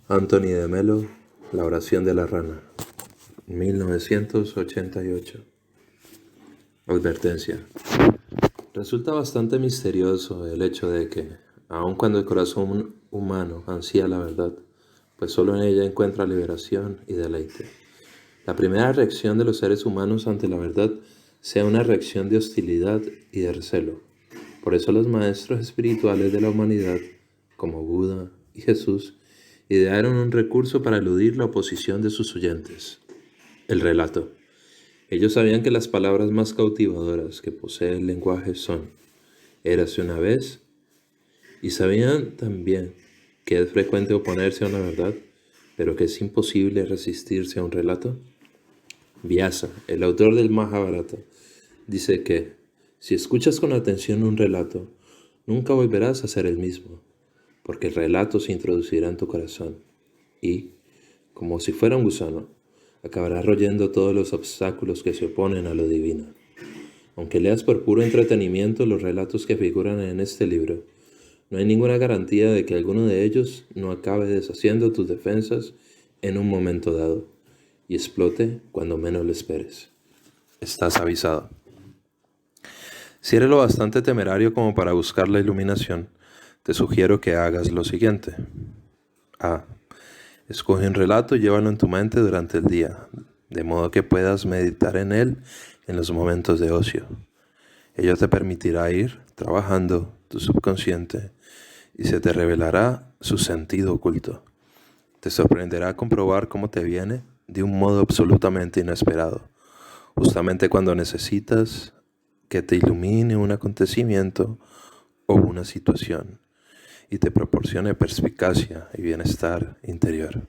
Anthony de Melo, La oración de la rana, 1988. Advertencia. Resulta bastante misterioso el hecho de que, aun cuando el corazón humano ansía la verdad, pues solo en ella encuentra liberación y deleite, la primera reacción de los seres humanos ante la verdad sea una reacción de hostilidad y de recelo. Por eso los maestros espirituales de la humanidad, como Buda y Jesús, idearon un recurso para eludir la oposición de sus oyentes: el relato. Ellos sabían que las palabras más cautivadoras que posee el lenguaje son «érase una vez», y sabían también que es frecuente oponerse a una verdad, pero que es imposible resistirse a un relato. Vyasa, el autor del Mahabharata, dice que si escuchas con atención un relato, nunca volverás a ser el mismo, porque el relato se introducirá en tu corazón y, como si fuera un gusano, acabará royendo todos los obstáculos que se oponen a lo divino. Aunque leas por puro entretenimiento los relatos que figuran en este libro, no hay ninguna garantía de que alguno de ellos no acabe deshaciendo tus defensas en un momento dado y explote cuando menos lo esperes. Estás avisado. Si eres lo bastante temerario como para buscar la iluminación, te sugiero que hagas lo siguiente. A. Escoge un relato y llévalo en tu mente durante el día, de modo que puedas meditar en él en los momentos de ocio. Ello te permitirá ir trabajando tu subconsciente y se te revelará su sentido oculto. Te sorprenderá comprobar cómo te viene de un modo absolutamente inesperado, justamente cuando necesitas que te ilumine un acontecimiento o una situación y te proporcione perspicacia y bienestar interior.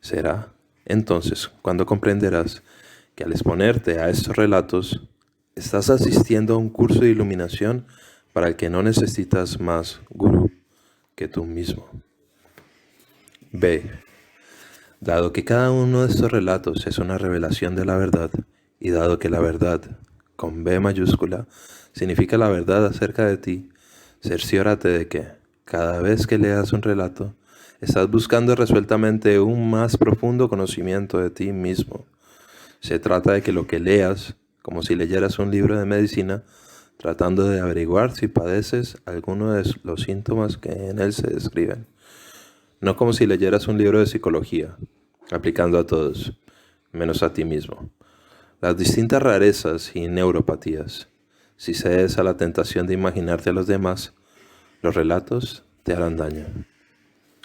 Será entonces cuando comprenderás que al exponerte a estos relatos, estás asistiendo a un curso de iluminación para el que no necesitas más gurú que tú mismo. B. Dado que cada uno de estos relatos es una revelación de la verdad, y dado que la verdad, con B mayúscula, significa la verdad acerca de ti, cerciórate de que, cada vez que leas un relato, estás buscando resueltamente un más profundo conocimiento de ti mismo. Se trata de que lo que leas, como si leyeras un libro de medicina, tratando de averiguar si padeces alguno de los síntomas que en él se describen. No como si leyeras un libro de psicología, aplicando a todos, menos a ti mismo, las distintas rarezas y neuropatías. Si cedes a la tentación de imaginarte a los demás, los relatos te harán daño.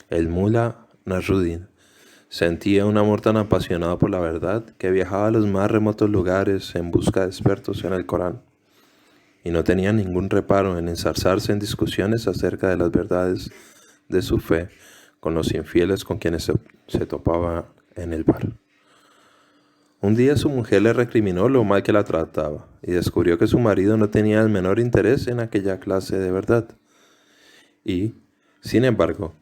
El Mullah Nasruddin sentía un amor tan apasionado por la verdad que viajaba a los más remotos lugares en busca de expertos en el Corán, y no tenía ningún reparo en ensarzarse en discusiones acerca de las verdades de su fe con los infieles con quienes se topaba en el bar. Un día su mujer le recriminó lo mal que la trataba y descubrió que su marido no tenía el menor interés en aquella clase de verdad. Y, sin embargo,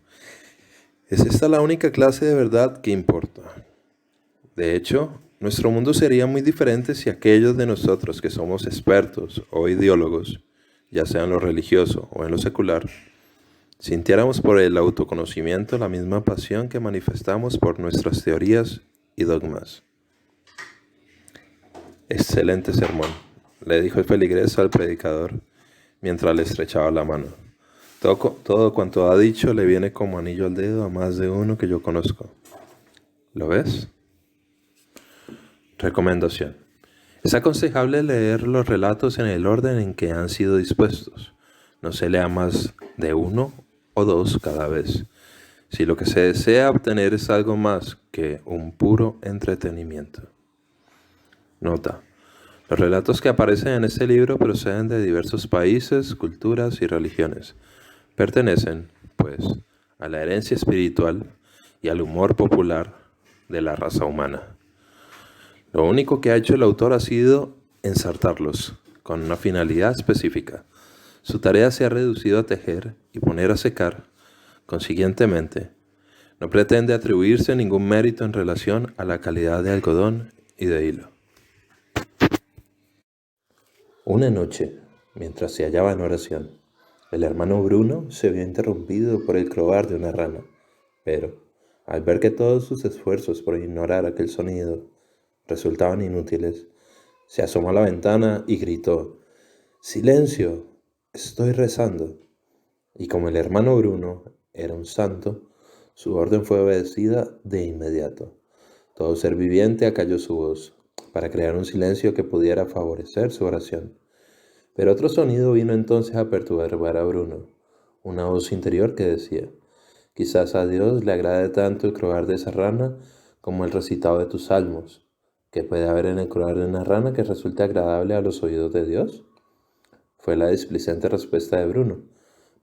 ¿es esta la única clase de verdad que importa? De hecho, nuestro mundo sería muy diferente si aquellos de nosotros que somos expertos o ideólogos, ya sea en lo religioso o en lo secular, sintiéramos por el autoconocimiento la misma pasión que manifestamos por nuestras teorías y dogmas. Excelente sermón, le dijo el feligrés al predicador mientras le estrechaba la mano. Todo cuanto ha dicho le viene como anillo al dedo a más de uno que yo conozco. ¿Lo ves? Recomendación. Es aconsejable leer los relatos en el orden en que han sido dispuestos. No se lea más de uno o dos cada vez, si lo que se desea obtener es algo más que un puro entretenimiento. Nota. Los relatos que aparecen en este libro proceden de diversos países, culturas y religiones. Pertenecen, pues, a la herencia espiritual y al humor popular de la raza humana. Lo único que ha hecho el autor ha sido ensartarlos con una finalidad específica. Su tarea se ha reducido a tejer y poner a secar. Consiguientemente, no pretende atribuirse ningún mérito en relación a la calidad de algodón y de hilo. Una noche, mientras se hallaba en oración, el hermano Bruno se vio interrumpido por el croar de una rana, pero, Al ver que todos sus esfuerzos por ignorar aquel sonido resultaban inútiles, se asomó a la ventana y gritó: «¡Silencio! Estoy rezando». Y como el hermano Bruno era un santo, su orden fue obedecida de inmediato. Todo ser viviente acalló su voz, para crear un silencio que pudiera favorecer su oración. Pero otro sonido vino entonces a perturbar a Bruno, una voz interior que decía: «Quizás a Dios le agrade tanto el croar de esa rana como el recitado de tus salmos. ¿Qué puede haber en el croar de una rana que resulte agradable a los oídos de Dios?». Fue la displicente respuesta de Bruno,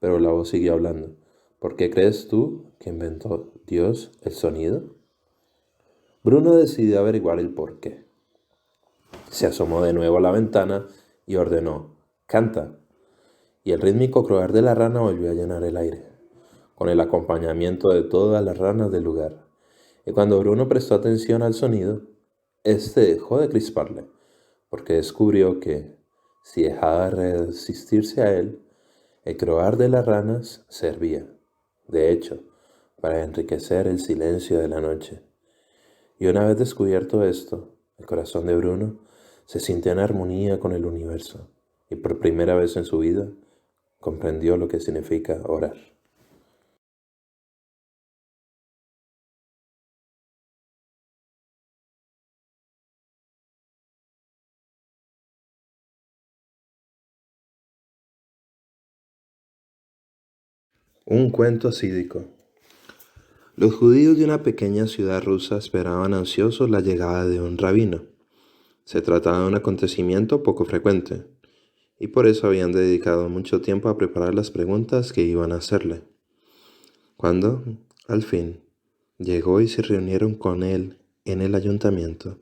pero la voz siguió hablando: «¿Por qué crees tú que inventó Dios el sonido?». Bruno decidió averiguar el porqué. Se asomó de nuevo a la ventana y ordenó: «Canta». Y el rítmico croar de la rana volvió a llenar el aire, con el acompañamiento de todas las ranas del lugar. Y cuando Bruno prestó atención al sonido, éste dejó de crisparle, porque descubrió que, si dejaba de resistirse a él, el croar de las ranas servía, de hecho, para enriquecer el silencio de la noche. Y una vez descubierto esto, el corazón de Bruno se sintió en armonía con el universo, y por primera vez en su vida comprendió lo que significa orar. Un cuento asídico. Los judíos de una pequeña ciudad rusa esperaban ansiosos la llegada de un rabino. Se trataba de un acontecimiento poco frecuente, y por eso habían dedicado mucho tiempo a preparar las preguntas que iban a hacerle. Cuando, al fin, llegó y se reunieron con él en el ayuntamiento,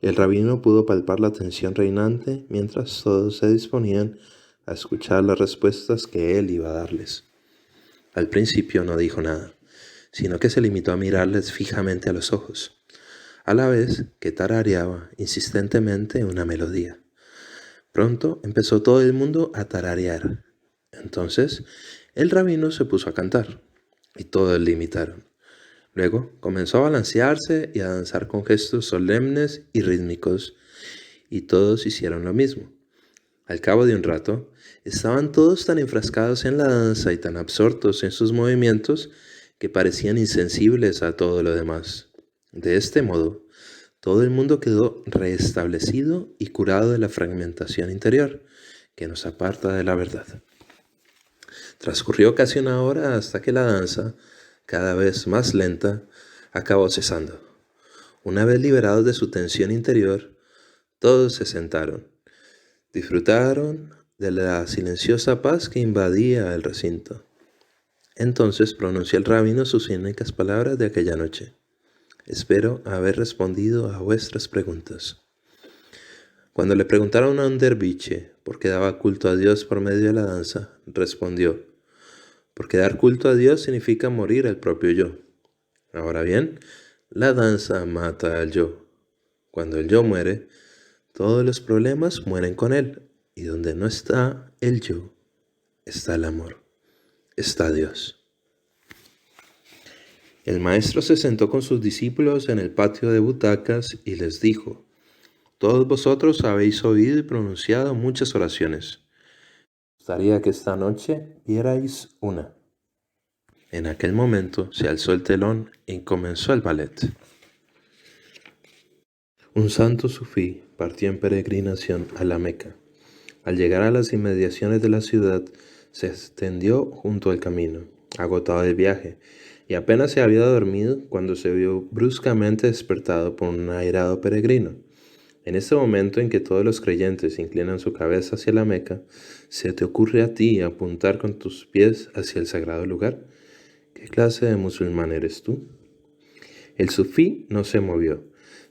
el rabino pudo palpar la tensión reinante mientras todos se disponían a escuchar las respuestas que él iba a darles. Al principio no dijo nada, sino que se limitó a mirarles fijamente a los ojos, a la vez que tarareaba insistentemente una melodía. Pronto empezó todo el mundo a tararear. Entonces el rabino se puso a cantar, y todos le imitaron. Luego comenzó a balancearse y a danzar con gestos solemnes y rítmicos, y todos hicieron lo mismo. Al cabo de un rato, estaban todos tan enfrascados en la danza y tan absortos en sus movimientos que parecían insensibles a todo lo demás. De este modo, todo el mundo quedó restablecido y curado de la fragmentación interior que nos aparta de la verdad. Transcurrió casi una hora hasta que la danza, cada vez más lenta, acabó cesando. Una vez liberados de su tensión interior, todos se sentaron. Disfrutaron de la silenciosa paz que invadía el recinto. Entonces pronunció el rabino sus únicas palabras de aquella noche: «Espero haber respondido a vuestras preguntas». Cuando le preguntaron a un derviche por qué daba culto a Dios por medio de la danza, respondió: «Porque dar culto a Dios significa morir al propio yo. Ahora bien, la danza mata al yo. Cuando el yo muere, todos los problemas mueren con él, y donde no está el yo, está el amor, está Dios». El maestro se sentó con sus discípulos en el patio de butacas y les dijo: «Todos vosotros habéis oído y pronunciado muchas oraciones. Me gustaría que esta noche vierais una». En aquel momento se alzó el telón y comenzó el ballet. Un santo sufí partió en peregrinación a la Meca. Al llegar a las inmediaciones de la ciudad, se extendió junto al camino, agotado del viaje, y apenas se había dormido cuando se vio bruscamente despertado por un airado peregrino. En este momento en que todos los creyentes inclinan su cabeza hacia la Meca, ¿se te ocurre a ti apuntar con tus pies hacia el sagrado lugar? ¿Qué clase de musulmán eres tú? El sufí no se movió.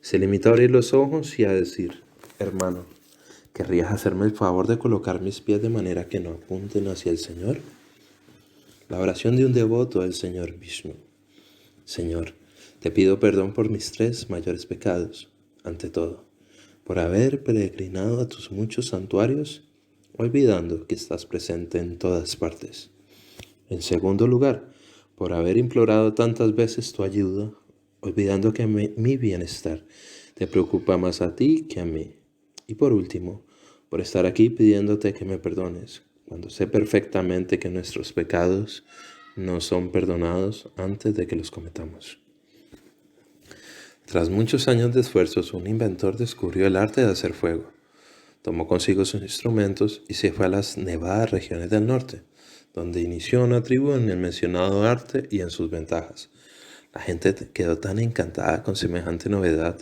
Se limitó a abrir los ojos y a decir: «Hermano, ¿querrías hacerme el favor de colocar mis pies de manera que no apunten hacia el Señor?». La oración de un devoto al Señor Vishnu. Señor, te pido perdón por mis 3 mayores pecados. Ante todo, por haber peregrinado a tus muchos santuarios, olvidando que estás presente en todas partes. En segundo lugar, por haber implorado tantas veces tu ayuda, olvidando que mi bienestar te preocupa más a ti que a mí. Y por último, por estar aquí pidiéndote que me perdones, cuando sé perfectamente que nuestros pecados no son perdonados antes de que los cometamos. Tras muchos años de esfuerzos, un inventor descubrió el arte de hacer fuego. Tomó consigo sus instrumentos y se fue a las nevadas regiones del norte, donde inició una tribu en el mencionado arte y en sus ventajas. La gente quedó tan encantada con semejante novedad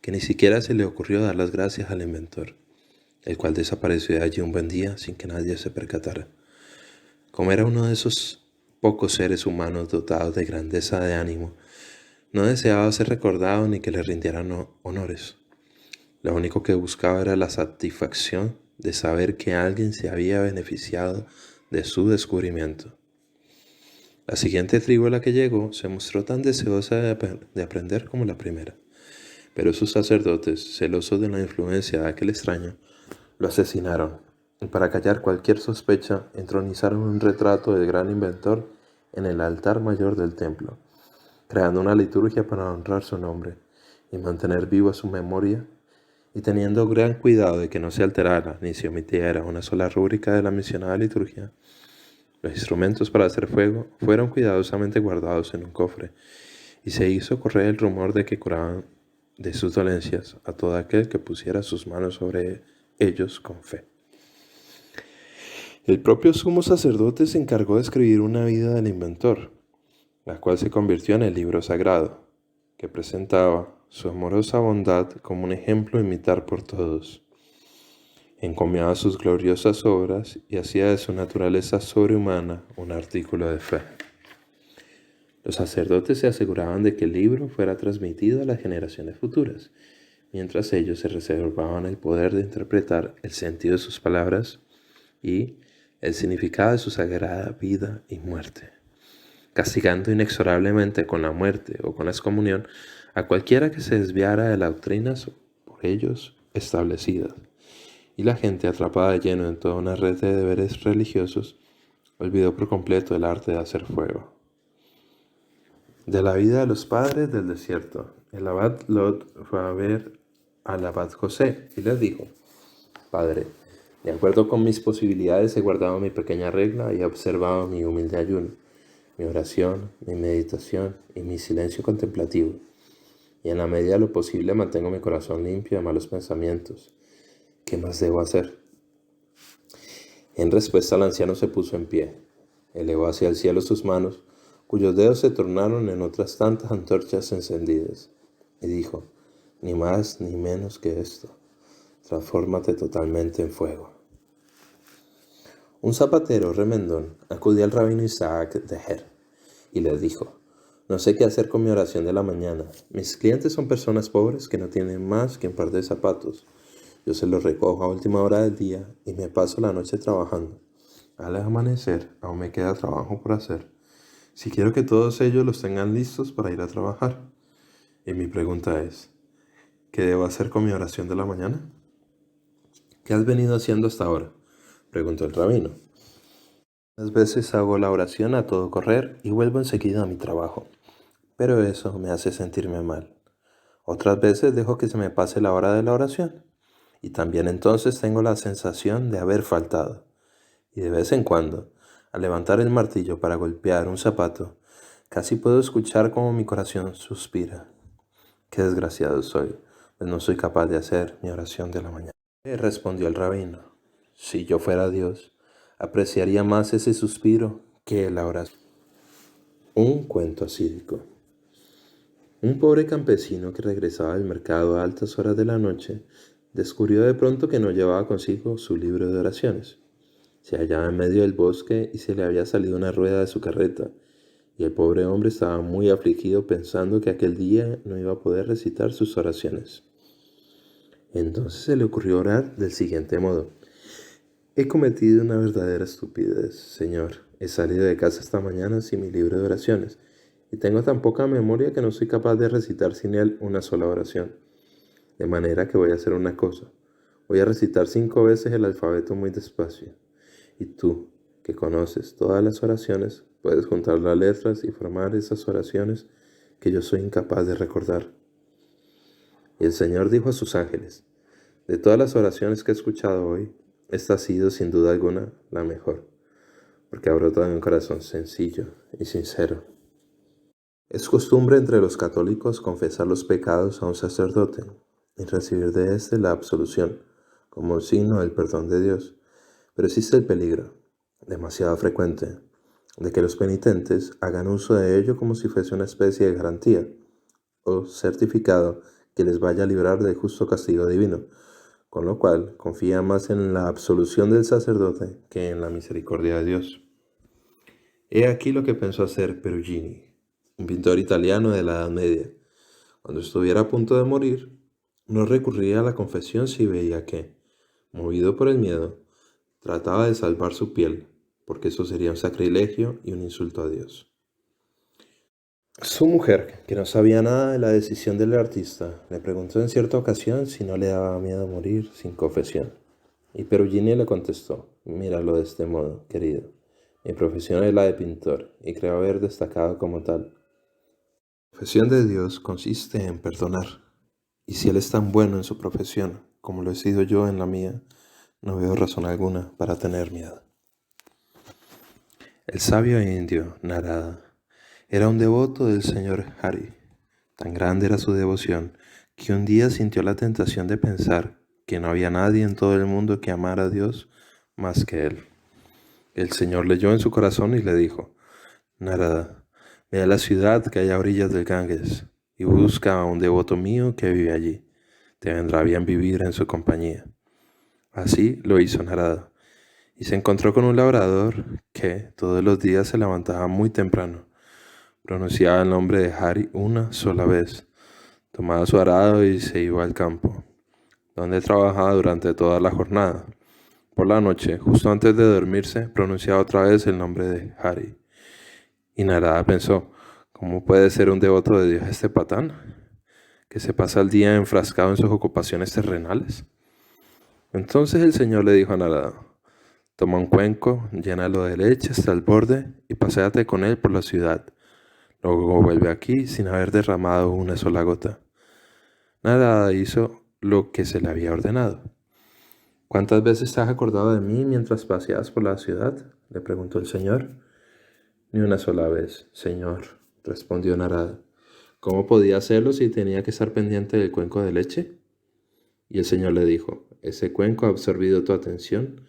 que ni siquiera se le ocurrió dar las gracias al inventor, el cual desapareció de allí un buen día sin que nadie se percatara. Como era uno de esos pocos seres humanos dotados de grandeza de ánimo, no deseaba ser recordado ni que le rindieran honores. Lo único que buscaba era la satisfacción de saber que alguien se había beneficiado de su descubrimiento. La siguiente tribu a la que llegó se mostró tan deseosa de aprender como la primera, pero sus sacerdotes, celosos de la influencia de aquel extraño, lo asesinaron, y para callar cualquier sospecha, entronizaron un retrato del gran inventor en el altar mayor del templo, creando una liturgia para honrar su nombre y mantener viva su memoria, y teniendo gran cuidado de que no se alterara ni se omitiera una sola rúbrica de la mencionada liturgia. Los instrumentos para hacer fuego fueron cuidadosamente guardados en un cofre, y se hizo correr el rumor de que curaban de sus dolencias a todo aquel que pusiera sus manos sobre ellos con fe. El propio sumo sacerdote se encargó de escribir una vida del inventor, la cual se convirtió en el libro sagrado, que presentaba su amorosa bondad como un ejemplo a imitar por todos. Encomiaba sus gloriosas obras y hacía de su naturaleza sobrehumana un artículo de fe. Los sacerdotes se aseguraban de que el libro fuera transmitido a las generaciones futuras, mientras ellos se reservaban el poder de interpretar el sentido de sus palabras y el significado de su sagrada vida y muerte, castigando inexorablemente con la muerte o con la excomunión a cualquiera que se desviara de las doctrinas por ellos establecidas. Y la gente, atrapada de lleno en toda una red de deberes religiosos, olvidó por completo el arte de hacer fuego. De la vida de los padres del desierto, el abad Lot fue a ver al abad José y le dijo: Padre, de acuerdo con mis posibilidades he guardado mi pequeña regla y he observado mi humilde ayuno, mi oración, mi meditación y mi silencio contemplativo, y en la medida de lo posible mantengo mi corazón limpio de malos pensamientos. ¿Qué más debo hacer? En respuesta, el anciano se puso en pie, elevó hacia el cielo sus manos, cuyos dedos se tornaron en otras tantas antorchas encendidas, y dijo: ni más ni menos que esto, transfórmate totalmente en fuego. Un zapatero remendón acudió al rabino Isaac de Ger y le dijo: no sé qué hacer con mi oración de la mañana. Mis clientes son personas pobres que no tienen más que un par de zapatos. Yo se los recojo a última hora del día y me paso la noche trabajando. Al amanecer aún me queda trabajo por hacer, si quiero que todos ellos los tengan listos para ir a trabajar. Y mi pregunta es: ¿qué debo hacer con mi oración de la mañana? ¿Qué has venido haciendo hasta ahora?, preguntó el rabino. Unas veces hago la oración a todo correr y vuelvo enseguida a mi trabajo, pero eso me hace sentirme mal. Otras veces dejo que se me pase la hora de la oración, y también entonces tengo la sensación de haber faltado. Y de vez en cuando, al levantar el martillo para golpear un zapato, casi puedo escuchar cómo mi corazón suspira. Qué desgraciado soy, pues no soy capaz de hacer mi oración de la mañana. Respondió el rabino: si yo fuera Dios, apreciaría más ese suspiro que la oración. Un cuento asídico. Un pobre campesino que regresaba del mercado a altas horas de la noche descubrió de pronto que no llevaba consigo su libro de oraciones. Se hallaba en medio del bosque y se le había salido una rueda de su carreta, y el pobre hombre estaba muy afligido pensando que aquel día no iba a poder recitar sus oraciones. Entonces se le ocurrió orar del siguiente modo: he cometido una verdadera estupidez, Señor. He salido de casa esta mañana sin mi libro de oraciones, y tengo tan poca memoria que no soy capaz de recitar sin él una sola oración. De manera que voy a hacer una cosa: voy a recitar 5 veces el alfabeto muy despacio. Y tú, que conoces todas las oraciones, puedes juntar las letras y formar esas oraciones que yo soy incapaz de recordar. Y el Señor dijo a sus ángeles: de todas las oraciones que he escuchado hoy, esta ha sido sin duda alguna la mejor, porque ha brotado en un corazón sencillo y sincero. Es costumbre entre los católicos confesar los pecados a un sacerdote y recibir de éste la absolución, como un signo del perdón de Dios. Pero existe el peligro, demasiado frecuente, de que los penitentes hagan uso de ello como si fuese una especie de garantía o certificado que les vaya a librar del justo castigo divino, con lo cual confía más en la absolución del sacerdote que en la misericordia de Dios. He aquí lo que pensó hacer Perugini, un pintor italiano de la Edad Media. Cuando estuviera a punto de morir, no recurría a la confesión si veía que, movido por el miedo, trataba de salvar su piel, porque eso sería un sacrilegio y un insulto a Dios. Su mujer, que no sabía nada de la decisión del artista, le preguntó en cierta ocasión si no le daba miedo morir sin confesión. Y Perugini le contestó: míralo de este modo, querido. Mi profesión es la de pintor, y creo haber destacado como tal. La profesión de Dios consiste en perdonar, y si Él es tan bueno en su profesión como lo he sido yo en la mía, no veo razón alguna para tener miedo. El sabio indio, Narada, era un devoto del señor Hari. Tan grande era su devoción que un día sintió la tentación de pensar que no había nadie en todo el mundo que amara a Dios más que él. El Señor leyó en su corazón y le dijo: Narada, ve a la ciudad que hay a orillas del Ganges y busca a un devoto mío que vive allí. Te vendrá bien vivir en su compañía. Así lo hizo Narada, y se encontró con un labrador que todos los días se levantaba muy temprano, pronunciaba el nombre de Hari una sola vez, tomaba su arado y se iba al campo, donde trabajaba durante toda la jornada. Por la noche, justo antes de dormirse, pronunciaba otra vez el nombre de Hari. Y Narada pensó: ¿cómo puede ser un devoto de Dios este patán, que se pasa el día enfrascado en sus ocupaciones terrenales? Entonces el Señor le dijo a Narada: toma un cuenco, llénalo de leche hasta el borde y paséate con él por la ciudad. Luego vuelve aquí sin haber derramado una sola gota. Narada hizo lo que se le había ordenado. ¿Cuántas veces te has acordado de mí mientras paseabas por la ciudad?, le preguntó el Señor. Ni una sola vez, Señor, respondió Narada. ¿Cómo podía hacerlo si tenía que estar pendiente del cuenco de leche? Y el Señor le dijo: ese cuenco ha absorbido tu atención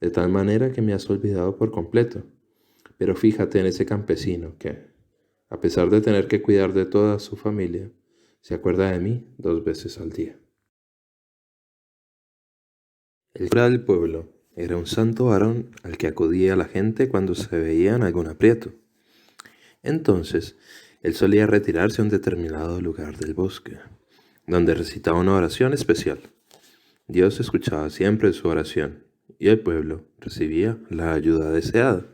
de tal manera que me has olvidado por completo. Pero fíjate en ese campesino que, a pesar de tener que cuidar de toda su familia, se acuerda de mí 2 veces al día. El cura del pueblo era un santo varón al que acudía la gente cuando se veía en algún aprieto. Entonces, él solía retirarse a un determinado lugar del bosque, donde recitaba una oración especial. Dios escuchaba siempre su oración y el pueblo recibía la ayuda deseada.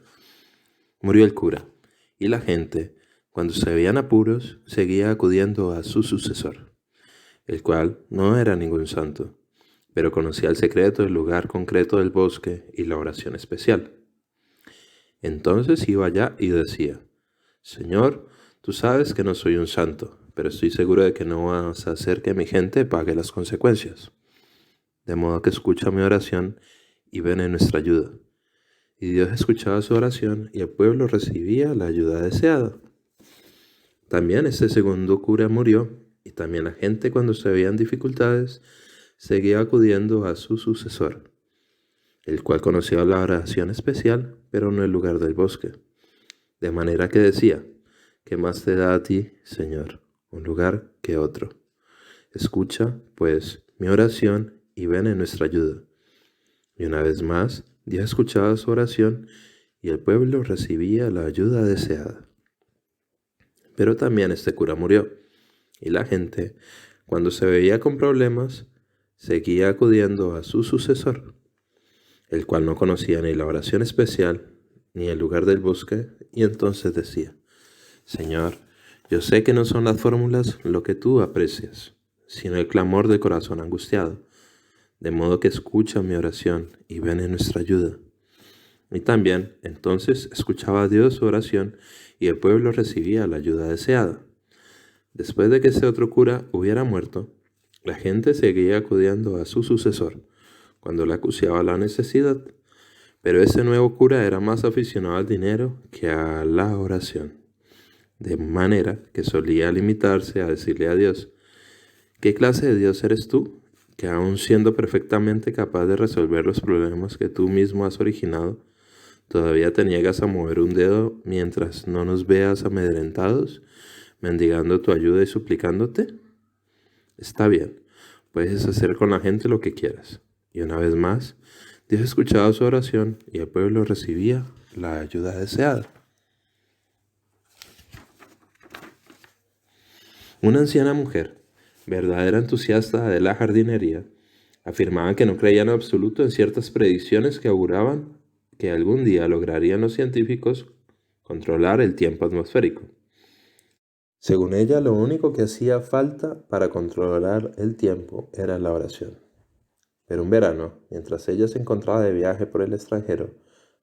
Murió el cura, y la gente, cuando se veían apuros, seguía acudiendo a su sucesor, el cual no era ningún santo, pero conocía el secreto del lugar concreto del bosque y la oración especial. Entonces iba allá y decía: Señor, tú sabes que no soy un santo, pero estoy seguro de que no vas a hacer que mi gente pague las consecuencias. De modo que escucha mi oración y ven en nuestra ayuda. Y Dios escuchaba su oración y el pueblo recibía la ayuda deseada. También este segundo cura murió, y también la gente, cuando se veían dificultades, seguía acudiendo a su sucesor, el cual conocía la oración especial, pero no el lugar del bosque. De manera que decía: ¿qué más te da a ti, Señor, un lugar que otro? Escucha, pues, mi oración y ven en nuestra ayuda. Y una vez más, Dios escuchaba su oración y el pueblo recibía la ayuda deseada. Pero también este cura murió, y la gente, cuando se veía con problemas, seguía acudiendo a su sucesor, el cual no conocía ni la oración especial ni el lugar del bosque, y entonces decía: Señor, yo sé que no son las fórmulas lo que tú aprecias, sino el clamor del corazón angustiado, de modo que escucha mi oración y ven en nuestra ayuda. Y también entonces escuchaba a Dios su oración y el pueblo recibía la ayuda deseada. Después de que ese otro cura hubiera muerto, la gente seguía acudiendo a su sucesor cuando le acuciaba la necesidad, pero ese nuevo cura era más aficionado al dinero que a la oración, de manera que solía limitarse a decirle a Dios: ¿qué clase de Dios eres tú, que aun siendo perfectamente capaz de resolver los problemas que tú mismo has originado, todavía te niegas a mover un dedo mientras no nos veas amedrentados, mendigando tu ayuda y suplicándote? Está bien, puedes hacer con la gente lo que quieras. Y una vez más, Dios escuchaba su oración y el pueblo recibía la ayuda deseada. Una anciana mujer, verdadera entusiasta de la jardinería, afirmaba que no creía en absoluto en ciertas predicciones que auguraban que algún día lograrían los científicos controlar el tiempo atmosférico. Según ella, lo único que hacía falta para controlar el tiempo era la oración. Pero un verano, mientras ella se encontraba de viaje por el extranjero,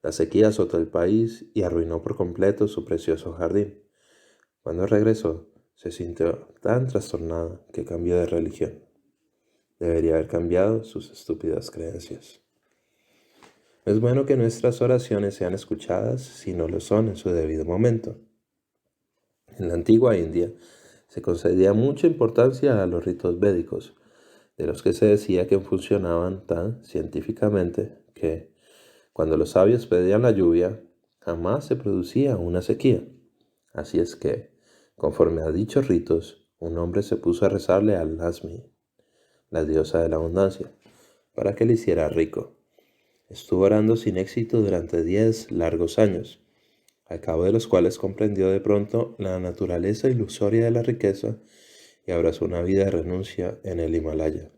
la sequía azotó el país y arruinó por completo su precioso jardín. Cuando regresó, se sintió tan trastornada que cambió de religión. Debería haber cambiado sus estúpidas creencias. Es bueno que nuestras oraciones sean escuchadas si no lo son en su debido momento. En la antigua India se concedía mucha importancia a los ritos védicos, de los que se decía que funcionaban tan científicamente que, cuando los sabios pedían la lluvia, jamás se producía una sequía. Así es que, conforme a dichos ritos, un hombre se puso a rezarle a Lasmi, la diosa de la abundancia, para que le hiciera rico. Estuvo orando sin éxito durante 10 largos años, al cabo de los cuales comprendió de pronto la naturaleza ilusoria de la riqueza y abrazó una vida de renuncia en el Himalaya.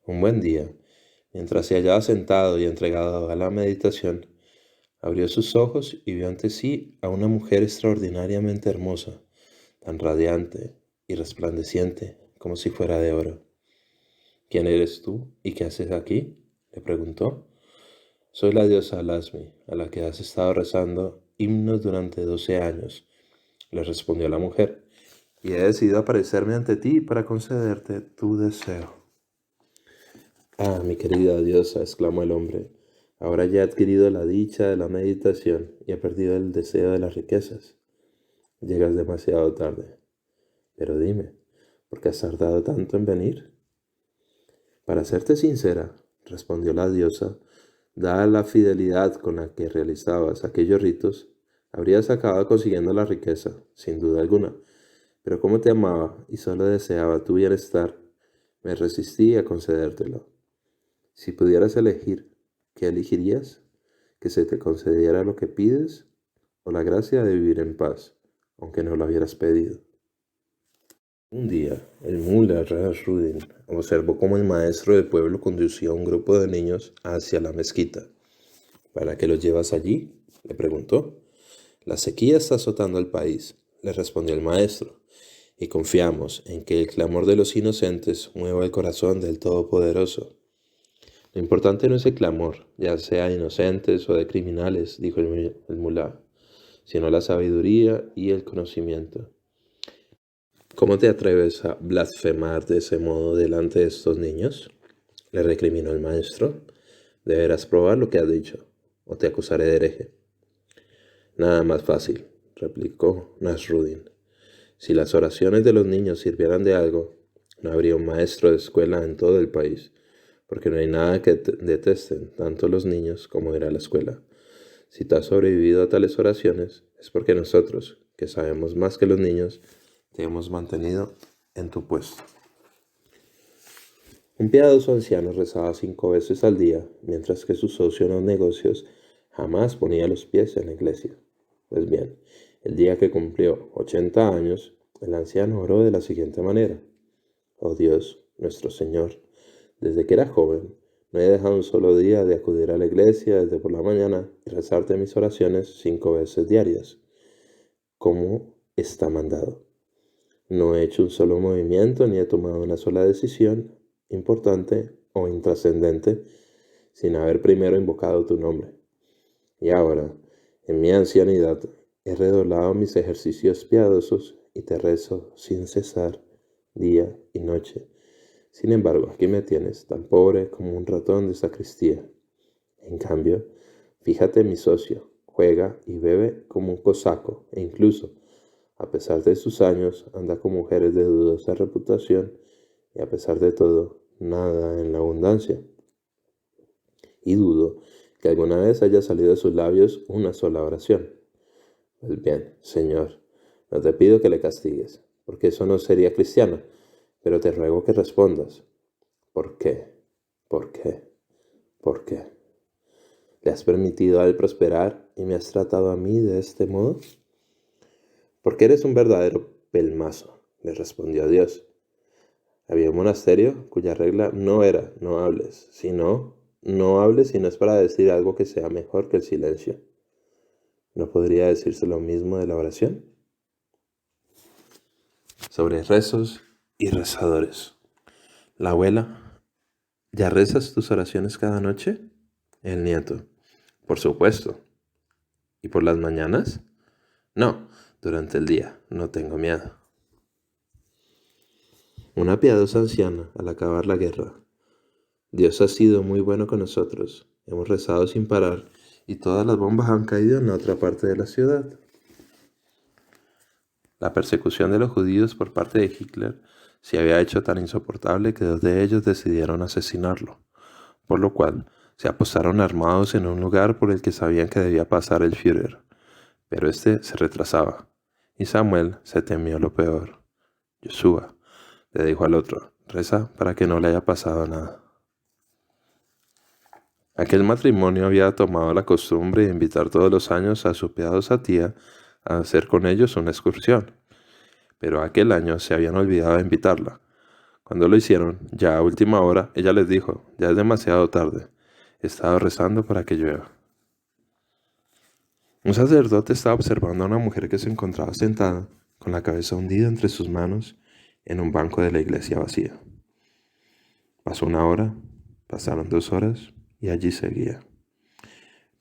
Un buen día, mientras se hallaba sentado y entregado a la meditación, abrió sus ojos y vio ante sí a una mujer extraordinariamente hermosa, tan radiante y resplandeciente como si fuera de oro. ¿Quién eres tú y qué haces aquí?, le preguntó. Soy la diosa Lasmi, a la que has estado rezando himnos durante 12 años, le respondió la mujer, y he decidido aparecerme ante ti para concederte tu deseo. Ah, mi querida diosa, exclamó el hombre, ahora ya he adquirido la dicha de la meditación y he perdido el deseo de las riquezas. Llegas demasiado tarde. Pero dime, ¿por qué has tardado tanto en venir? Para serte sincera, respondió la diosa, dada la fidelidad con la que realizabas aquellos ritos, habrías acabado consiguiendo la riqueza, sin duda alguna. Pero como te amaba y solo deseaba tu bienestar, me resistí a concedértelo. Si pudieras elegir, ¿qué elegirías? ¿Que se te concediera lo que pides o la gracia de vivir en paz, aunque no lo hubieras pedido? Un día, el mullah Nasruddin observó cómo el maestro del pueblo conducía a un grupo de niños hacia la mezquita. ¿Para qué los llevas allí?, le preguntó. La sequía está azotando al país, le respondió el maestro, y confiamos en que el clamor de los inocentes mueva el corazón del Todopoderoso. Lo importante no es el clamor, ya sea de inocentes o de criminales, dijo el mulá, sino la sabiduría y el conocimiento. ¿Cómo te atreves a blasfemar de ese modo delante de estos niños?, le recriminó el maestro. Deberás probar lo que has dicho, o te acusaré de hereje. Nada más fácil, replicó Nasruddin. Si las oraciones de los niños sirvieran de algo, no habría un maestro de escuela en todo el país, porque no hay nada que detesten tanto los niños como ir a la escuela. Si tú has sobrevivido a tales oraciones, es porque nosotros, que sabemos más que los niños, te hemos mantenido en tu puesto. Un piadoso anciano rezaba 5 veces al día, mientras que su socio en los negocios jamás ponía los pies en la iglesia. Pues bien, el día que cumplió 80 años, el anciano oró de la siguiente manera. Oh Dios, nuestro Señor, desde que era joven, no he dejado un solo día de acudir a la iglesia desde por la mañana y rezarte mis oraciones 5 veces diarias, como está mandado. No he hecho un solo movimiento ni he tomado una sola decisión importante o intrascendente sin haber primero invocado tu nombre. Y ahora, en mi ancianidad, he redoblado mis ejercicios piadosos y te rezo sin cesar, día y noche. Sin embargo, aquí me tienes, tan pobre como un ratón de sacristía. En cambio, fíjate en mi socio, juega y bebe como un cosaco e incluso, a pesar de sus años, anda con mujeres de dudosa reputación y a pesar de todo, nada en la abundancia. Y dudo que alguna vez haya salido de sus labios una sola oración. Pues bien, Señor, no te pido que le castigues, porque eso no sería cristiano, pero te ruego que respondas. ¿Por qué? ¿Por qué? ¿Por qué? ¿Le has permitido a él prosperar y me has tratado a mí de este modo? Porque eres un verdadero pelmazo, le respondió Dios. Había un monasterio cuya regla no era no hables, sino no hables si no es para decir algo que sea mejor que el silencio. ¿No podría decirse lo mismo de la oración? Sobre rezos y rezadores. La abuela, ¿ya rezas tus oraciones cada noche? El nieto, por supuesto. ¿Y por las mañanas? No, durante el día, no tengo miedo. Una piadosa anciana al acabar la guerra. Dios ha sido muy bueno con nosotros. Hemos rezado sin parar y todas las bombas han caído en la otra parte de la ciudad. La persecución de los judíos por parte de Hitler se había hecho tan insoportable que 2 de ellos decidieron asesinarlo, por lo cual se apostaron armados en un lugar por el que sabían que debía pasar el Führer, pero este se retrasaba, y Samuel se temió lo peor. Joshua le dijo al otro, reza para que no le haya pasado nada. Aquel matrimonio había tomado la costumbre de invitar todos los años a su piadosa tía a hacer con ellos una excursión, pero aquel año se habían olvidado de invitarla. Cuando lo hicieron, ya a última hora, ella les dijo, ya es demasiado tarde, he estado rezando para que llueva. Un sacerdote estaba observando a una mujer que se encontraba sentada, con la cabeza hundida entre sus manos, en un banco de la iglesia vacía. Pasó 1 hora, pasaron 2 horas, y allí seguía.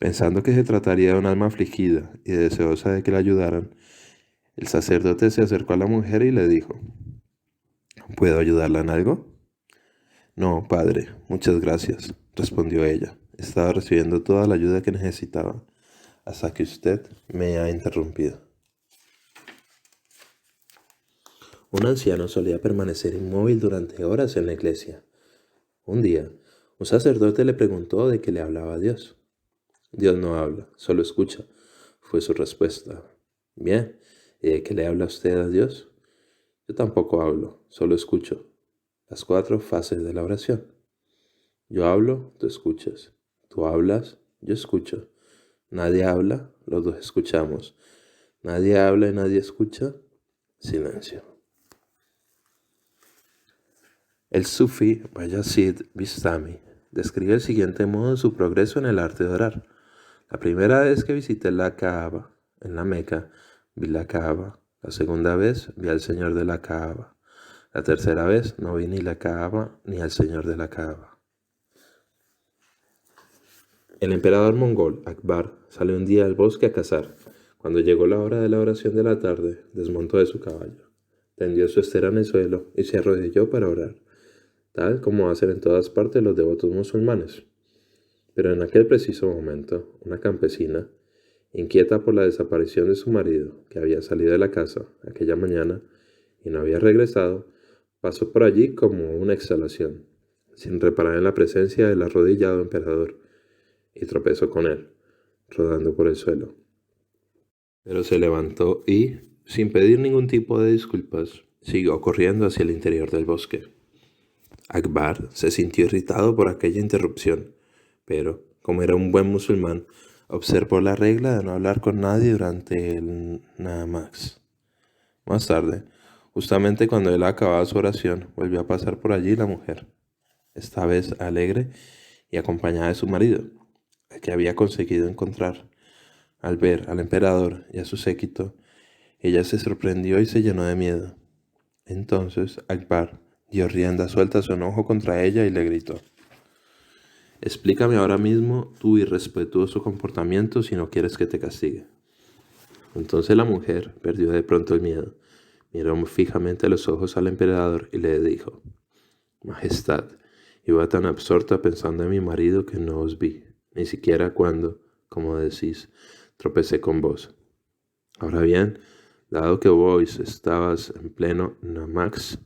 Pensando que se trataría de un alma afligida y deseosa de que la ayudaran, el sacerdote se acercó a la mujer y le dijo, ¿puedo ayudarla en algo? No, padre, muchas gracias, respondió ella. Estaba recibiendo toda la ayuda que necesitaba, hasta que usted me ha interrumpido. Un anciano solía permanecer inmóvil durante horas en la iglesia. Un día, un sacerdote le preguntó de qué le hablaba a Dios. Dios no habla, solo escucha, fue su respuesta. Bien, ¿y de qué le habla usted a Dios? Yo tampoco hablo, solo escucho. Las 4 fases de la oración. Yo hablo, tú escuchas. Tú hablas, yo escucho. Nadie habla, los dos escuchamos. Nadie habla y nadie escucha. Silencio. El sufí Bayazid Bistami describe el siguiente modo de su progreso en el arte de orar. La primera vez que visité la Kaaba, en la Meca, vi la Kaaba. La segunda vez vi al Señor de la Kaaba. La tercera vez no vi ni la Kaaba ni al Señor de la Kaaba. El emperador mongol, Akbar, salió un día al bosque a cazar. Cuando llegó la hora de la oración de la tarde, desmontó de su caballo, tendió su estera en el suelo y se arrodilló para orar, tal como hacen en todas partes los devotos musulmanes. Pero en aquel preciso momento, una campesina, inquieta por la desaparición de su marido, que había salido de la casa aquella mañana y no había regresado, pasó por allí como una exhalación, sin reparar en la presencia del arrodillado emperador, y tropezó con él, rodando por el suelo. Pero se levantó y, sin pedir ningún tipo de disculpas, siguió corriendo hacia el interior del bosque. Akbar se sintió irritado por aquella interrupción, pero, como era un buen musulmán, observó la regla de no hablar con nadie durante el namaz. Más tarde, justamente cuando él acababa su oración, volvió a pasar por allí la mujer, esta vez alegre y acompañada de su marido, al que había conseguido encontrar. Al ver al emperador y a su séquito, ella se sorprendió y se llenó de miedo. Entonces Akbar dio rienda suelta a su enojo contra ella y le gritó, Explícame ahora mismo tu irrespetuoso comportamiento si no quieres que te castigue. Entonces la mujer perdió de pronto el miedo, miró fijamente a los ojos al emperador y le dijo: Majestad, iba tan absorta pensando en mi marido que no os vi, ni siquiera cuando, como decís, tropecé con vos. Ahora bien, dado que vos estabas en pleno Namax,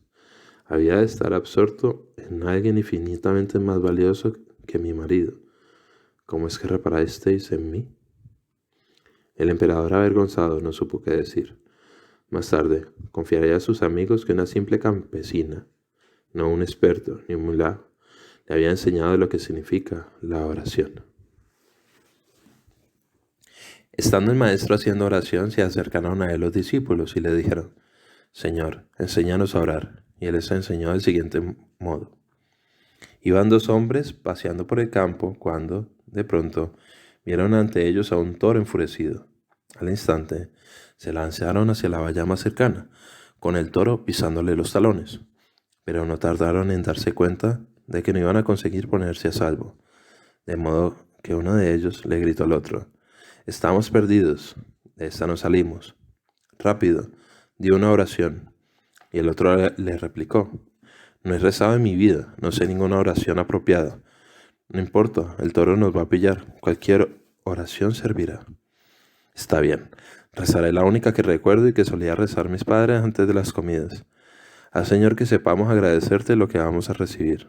había de estar absorto en alguien infinitamente más valioso que mi marido. ¿Cómo es que reparasteis en mí? El emperador, avergonzado, no supo qué decir. Más tarde, confiaría a sus amigos que una simple campesina, no un experto ni un mulá, le había enseñado lo que significa la oración. Estando el maestro haciendo oración, se acercaron a él los discípulos y le dijeron: Señor, enséñanos a orar. Y él les enseñó del siguiente modo. Iban dos hombres paseando por el campo cuando, de pronto, vieron ante ellos a un toro enfurecido. Al instante, se lanzaron hacia la valla más cercana, con el toro pisándole los talones. Pero no tardaron en darse cuenta de que no iban a conseguir ponerse a salvo. De modo que uno de ellos le gritó al otro: Estamos perdidos, de esta no salimos. Rápido, dio una oración. Y el otro le replicó: No he rezado en mi vida, no sé ninguna oración apropiada. No importa, el toro nos va a pillar, cualquier oración servirá. Está bien, rezaré la única que recuerdo y que solía rezar mis padres antes de las comidas. Haz, Señor, que sepamos agradecerte lo que vamos a recibir.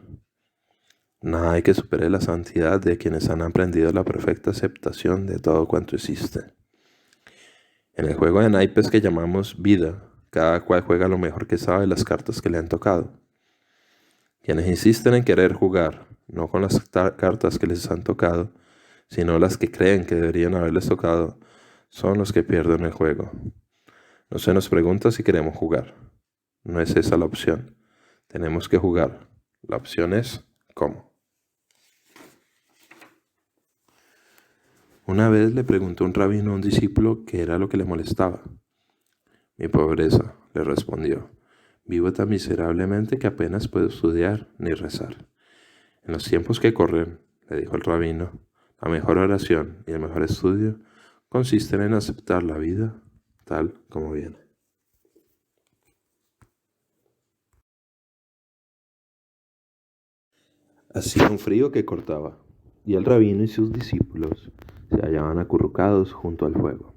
Nada hay que supere la santidad de quienes han aprendido la perfecta aceptación de todo cuanto existe. En el juego de naipes que llamamos vida, cada cual juega lo mejor que sabe las cartas que le han tocado. Quienes insisten en querer jugar, no con las cartas que les han tocado, sino las que creen que deberían haberles tocado, son los que pierden el juego. No se nos pregunta si queremos jugar. No es esa la opción. Tenemos que jugar. La opción es ¿cómo? Una vez le preguntó un rabino a un discípulo qué era lo que le molestaba. Mi pobreza, le respondió. Vivo tan miserablemente que apenas puedo estudiar ni rezar. En los tiempos que corren, le dijo el rabino, la mejor oración y el mejor estudio consisten en aceptar la vida tal como viene. Hacía un frío que cortaba, y el rabino y sus discípulos se hallaban acurrucados junto al fuego.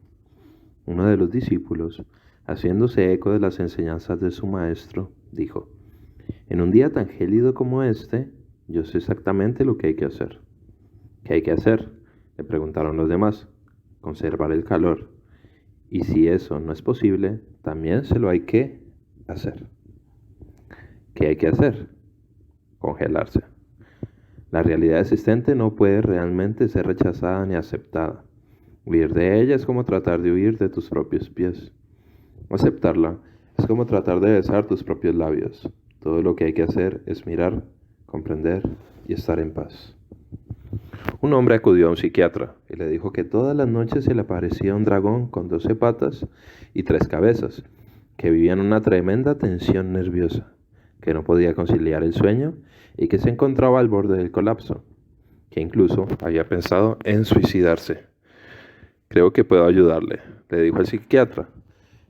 Uno de los discípulos, haciéndose eco de las enseñanzas de su maestro, dijo: En un día tan gélido como este, yo sé exactamente lo que hay que hacer. ¿Qué hay que hacer?, le preguntaron los demás. Conservar el calor. Y si eso no es posible, también se lo hay que hacer. ¿Qué hay que hacer? Congelarse. La realidad existente no puede realmente ser rechazada ni aceptada. Huir de ella es como tratar de huir de tus propios pies. Aceptarla es como tratar de besar tus propios labios. Todo lo que hay que hacer es mirar, comprender y estar en paz. Un hombre acudió a un psiquiatra y le dijo que todas las noches se le aparecía un dragón con 12 patas y 3 cabezas, que vivía en una tremenda tensión nerviosa, que no podía conciliar el sueño y que se encontraba al borde del colapso, que incluso había pensado en suicidarse. Creo que puedo ayudarle, le dijo el psiquiatra,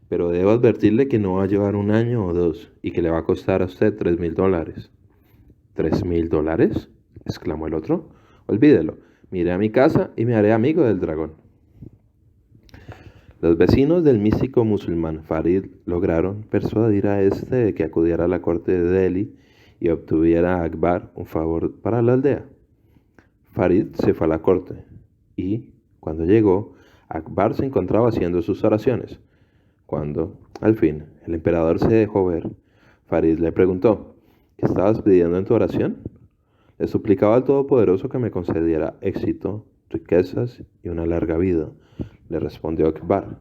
pero debo advertirle que no va a llevar 1 año o 2 y que le va a costar a usted $3,000. ¿$3,000?, exclamó el otro. Olvídelo, miré a mi casa y me haré amigo del dragón. Los vecinos del místico musulmán Farid lograron persuadir a este de que acudiera a la corte de Delhi y obtuviera a Akbar un favor para la aldea. Farid se fue a la corte y, cuando llegó, Akbar se encontraba haciendo sus oraciones. Cuando, al fin, el emperador se dejó ver, Farid le preguntó: ¿Qué estabas pidiendo en tu oración? Le suplicaba al Todopoderoso que me concediera éxito, riquezas y una larga vida, le respondió Akbar.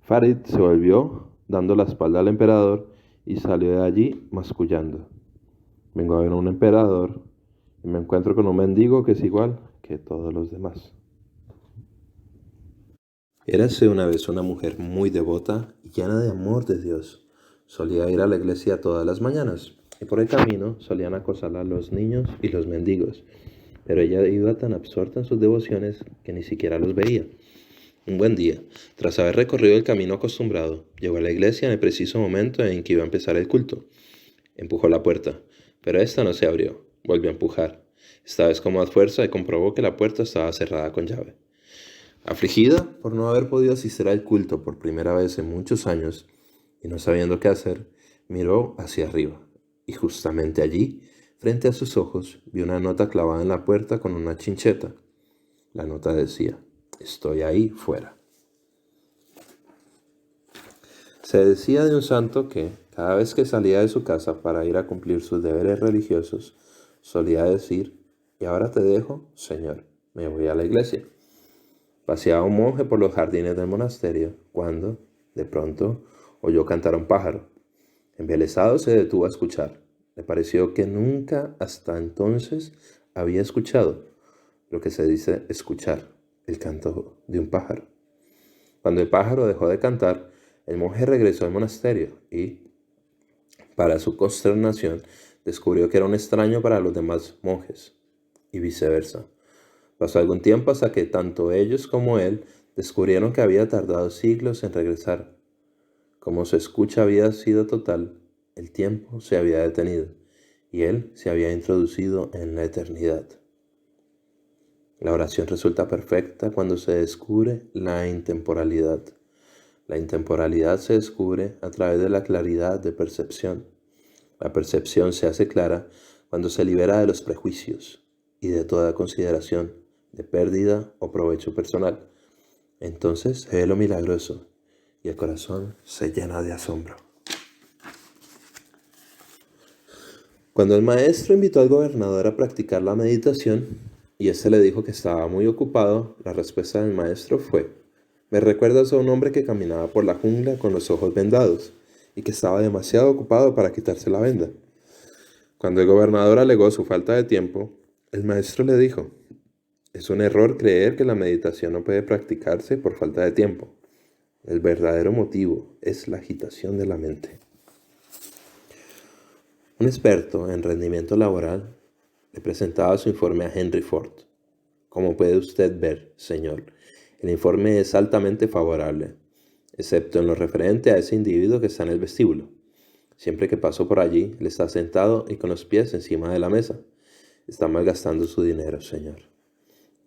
Farid se volvió, dando la espalda al emperador, y salió de allí mascullando. Vengo a ver a un emperador y me encuentro con un mendigo que es igual que todos los demás. Érase una vez una mujer muy devota y llena de amor de Dios. Solía ir a la iglesia todas las mañanas y por el camino solían acosarla los niños y los mendigos. pero ella iba tan absorta en sus devociones que ni siquiera los veía. Un buen día, tras haber recorrido el camino acostumbrado, llegó a la iglesia en el preciso momento en que iba a empezar el culto. Empujó la puerta, pero esta no se abrió. Volvió a empujar, esta vez con más fuerza, y comprobó que la puerta estaba cerrada con llave. Afligida por no haber podido asistir al culto por primera vez en muchos años y no sabiendo qué hacer, miró hacia arriba, y justamente allí, frente a sus ojos, vio una nota clavada en la puerta con una chincheta. La nota decía: «Estoy ahí fuera». Se decía de un santo que, cada vez que salía de su casa para ir a cumplir sus deberes religiosos, solía decir: «Y ahora te dejo, Señor, me voy a la iglesia». Paseaba un monje por los jardines del monasterio cuando, de pronto, oyó cantar a un pájaro. Embelesado se detuvo a escuchar. Le pareció que nunca hasta entonces había escuchado lo que se dice escuchar, el canto de un pájaro. Cuando el pájaro dejó de cantar, el monje regresó al monasterio y, para su consternación, descubrió que era un extraño para los demás monjes, y viceversa. Pasó algún tiempo hasta que tanto ellos como él descubrieron que había tardado siglos en regresar. Como su escucha había sido total, el tiempo se había detenido y él se había introducido en la eternidad. La oración resulta perfecta cuando se descubre la intemporalidad. La intemporalidad se descubre a través de la claridad de percepción. La percepción se hace clara cuando se libera de los prejuicios y de toda consideración de pérdida o provecho personal. Entonces se ve lo milagroso y el corazón se llena de asombro. Cuando el maestro invitó al gobernador a practicar la meditación y éste le dijo que estaba muy ocupado, la respuesta del maestro fue: «Me recuerdas a un hombre que caminaba por la jungla con los ojos vendados y que estaba demasiado ocupado para quitarse la venda». Cuando el gobernador alegó su falta de tiempo, el maestro le dijo: «Es un error creer que la meditación no puede practicarse por falta de tiempo. El verdadero motivo es la agitación de la mente». Un experto en rendimiento laboral le presentaba su informe a Henry Ford. «Como puede usted ver, señor, el informe es altamente favorable, excepto en lo referente a ese individuo que está en el vestíbulo. Siempre que paso por allí, él está sentado y con los pies encima de la mesa. Está malgastando su dinero, señor».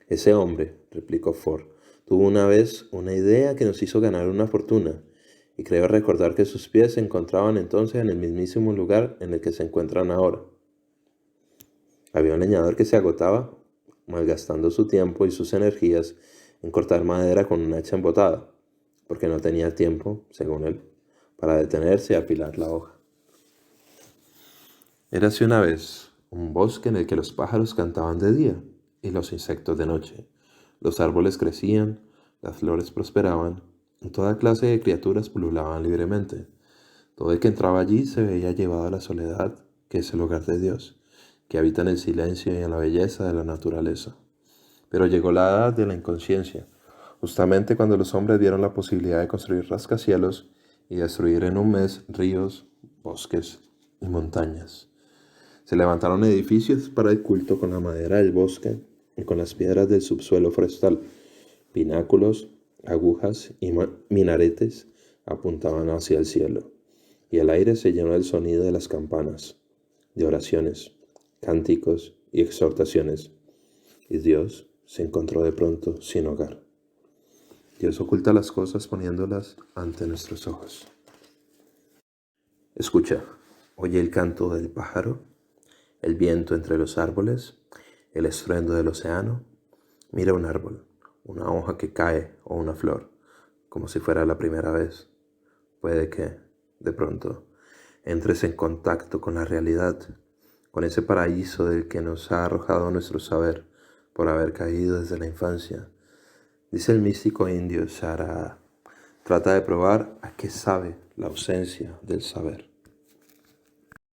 «Ese hombre», replicó Ford, «tuvo una vez una idea que nos hizo ganar una fortuna, y creo recordar que sus pies se encontraban entonces en el mismísimo lugar en el que se encuentran ahora». Había un leñador que se agotaba, malgastando su tiempo y sus energías en cortar madera con una hacha embotada, porque no tenía tiempo, según él, para detenerse y afilar la hoja. Érase una vez un bosque en el que los pájaros cantaban de día y los insectos de noche. Los árboles crecían, las flores prosperaban, y toda clase de criaturas pululaban libremente. Todo el que entraba allí se veía llevado a la soledad, que es el hogar de Dios, que habita en el silencio y en la belleza de la naturaleza. Pero llegó la edad de la inconsciencia, justamente cuando los hombres vieron la posibilidad de construir rascacielos y destruir en un mes ríos, bosques y montañas. Se levantaron edificios para el culto con la madera del bosque y con las piedras del subsuelo forestal. Pináculos, agujas y minaretes apuntaban hacia el cielo, y el aire se llenó del sonido de las campanas, de oraciones, cánticos y exhortaciones. Y Dios se encontró de pronto sin hogar. Dios oculta las cosas poniéndolas ante nuestros ojos. Escucha, oye el canto del pájaro, el viento entre los árboles, el estruendo del océano. Mira un árbol, una hoja que cae o una flor, como si fuera la primera vez. Puede que, de pronto, entres en contacto con la realidad, con ese paraíso del que nos ha arrojado nuestro saber por haber caído desde la infancia. Dice el místico indio Shara, trata de probar a qué sabe la ausencia del saber.